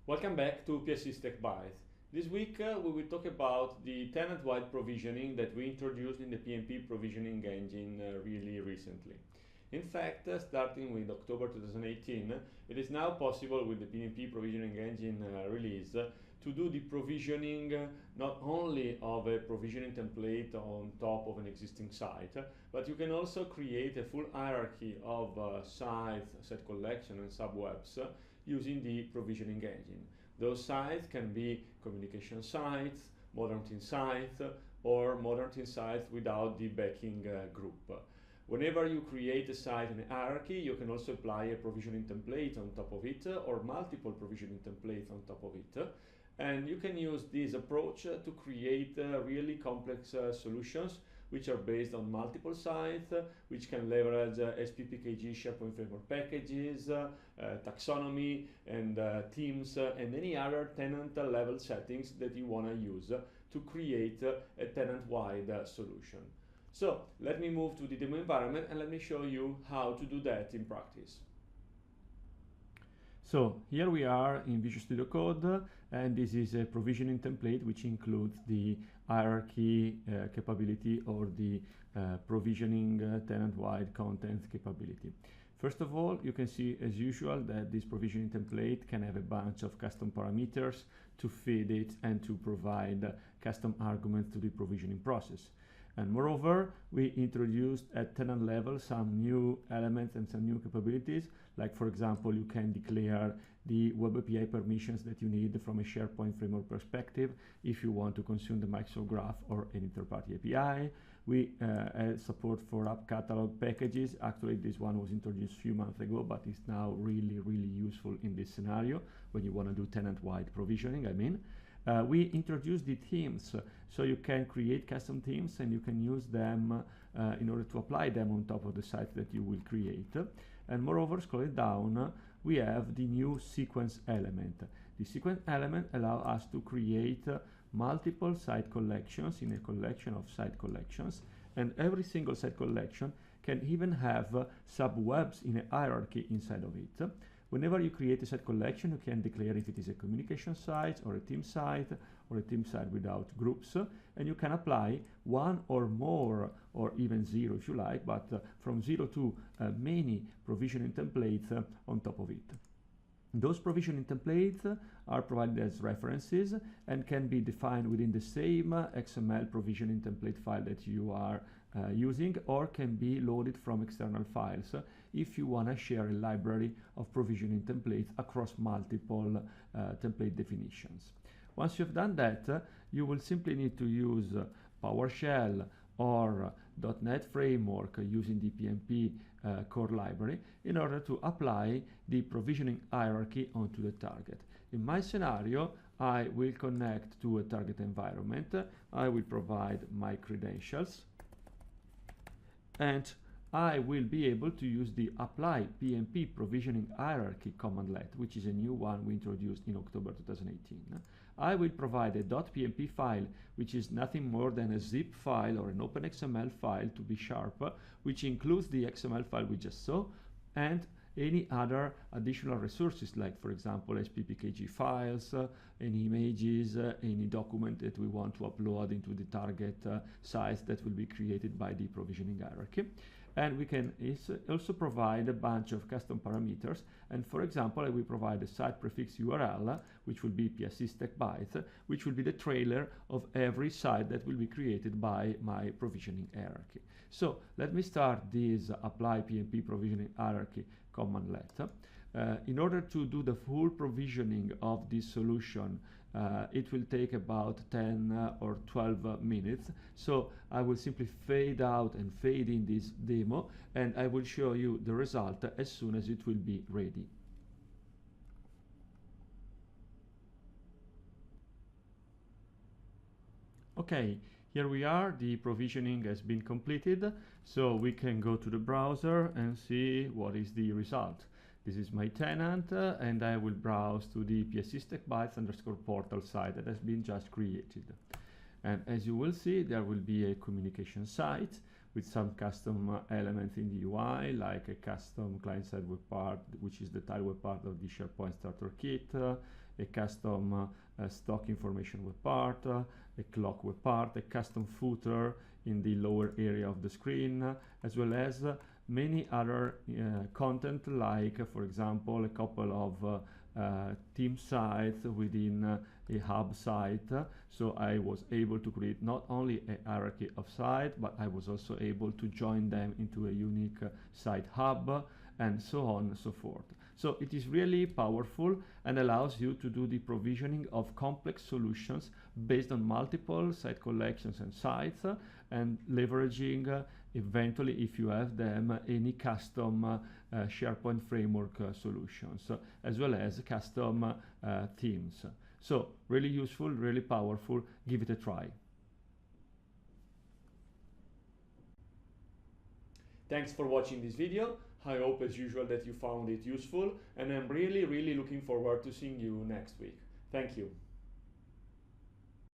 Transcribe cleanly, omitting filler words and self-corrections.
Welcome back to PSC Stack Bytes. This week we will talk about the tenant-wide provisioning that we introduced in the PnP Provisioning Engine really recently. In fact, starting with October 2018, it is now possible with the PnP Provisioning Engine release to do the provisioning not only of a provisioning template on top of an existing site, but you can also create a full hierarchy of sites, site collection and subwebs using the provisioning engine. Those sites can be communication sites, modern team sites, or modern team sites without the backing group. Whenever you create a site in a hierarchy, you can also apply a provisioning template on top of it, or multiple provisioning templates on top of it. And you can use this approach to create really complex solutions which are based on multiple sites, which can leverage SPPKG SharePoint framework packages, taxonomy, and themes, and any other tenant level settings that you want to use to create a tenant-wide solution. So let me move to the demo environment and let me show you how to do that in practice. So here we are in Visual Studio Code, and this is a provisioning template which includes the hierarchy capability or the provisioning tenant-wide content capability. First of all, you can see as usual that this provisioning template can have a bunch of custom parameters to feed it and to provide custom arguments to the provisioning process. And moreover, we introduced at tenant level some new elements and some new capabilities. Like, for example, you can declare the web API permissions that you need from a SharePoint framework perspective if you want to consume the Microsoft Graph or any third-party API. We add support for app catalog packages. Actually, this one was introduced a few months ago, but it's now really useful in this scenario when you want to do tenant-wide provisioning, we introduced the themes, so you can create custom themes and you can use them in order to apply them on top of the site that you will create. And moreover, scrolling down, we have the new sequence element. The sequence element allows us to create multiple site collections in a collection of site collections, and every single site collection can even have subwebs in a hierarchy inside of it. Whenever you create a site collection, you can declare if it is a communication site or a team site or a team site without groups, and you can apply one or more or even zero if you like, but from 0 to many provisioning templates on top of it. Those provisioning templates are provided as references and can be defined within the same XML provisioning template file that you are using, or can be loaded from external files if you want to share a library of provisioning templates across multiple template definitions. Once you've done that, you will simply need to use PowerShell or .NET Framework using the PnP core library in order to apply the provisioning hierarchy onto the target. In my scenario, I will connect to a target environment. I will provide my credentials, and I will be able to use the apply PnP provisioning hierarchy commandlet, which is a new one we introduced in October 2018. I will provide a .pnp file, which is nothing more than a zip file or an OpenXML file to be sharp, which includes the XML file we just saw, and any other additional resources, like, for example, SPPKG files, any images, any document that we want to upload into the target sites that will be created by the provisioning hierarchy. And we can also provide a bunch of custom parameters. And for example, I will provide a site prefix URL, which will be PSC Stack Bytes, which will be the trailer of every site that will be created by my provisioning hierarchy. So let me start this apply PnP provisioning hierarchy commandlet. In order to do the full provisioning of this solution, it will take about 10 or 12 minutes. So I will simply fade out and fade in this demo, and I will show you the result as soon as it will be ready. Okay, here we are. The provisioning has been completed, so we can go to the browser and see what is the result. This is my tenant, and I will browse to the PSC Stack Bytes _portal site that has been just created. And as you will see, there will be a communication site with some custom elements in the UI, like a custom client-side web part, which is the tile web part of the SharePoint Starter Kit, a custom stock information web part, a clock web part, a custom footer in the lower area of the screen, as well as many other content, like, for example, a couple of team sites within a hub site. So I was able to create not only a hierarchy of sites, but I was also able to join them into a unique site hub, and so on and so forth. So it is really powerful and allows you to do the provisioning of complex solutions based on multiple site collections and sites, and leveraging eventually, if you have them, any custom SharePoint framework solutions, as well as custom themes. So really useful, really powerful. Give it a try. Thanks for watching this video. I hope, as usual, that you found it useful, and I'm really looking forward to seeing you next week. Thank you.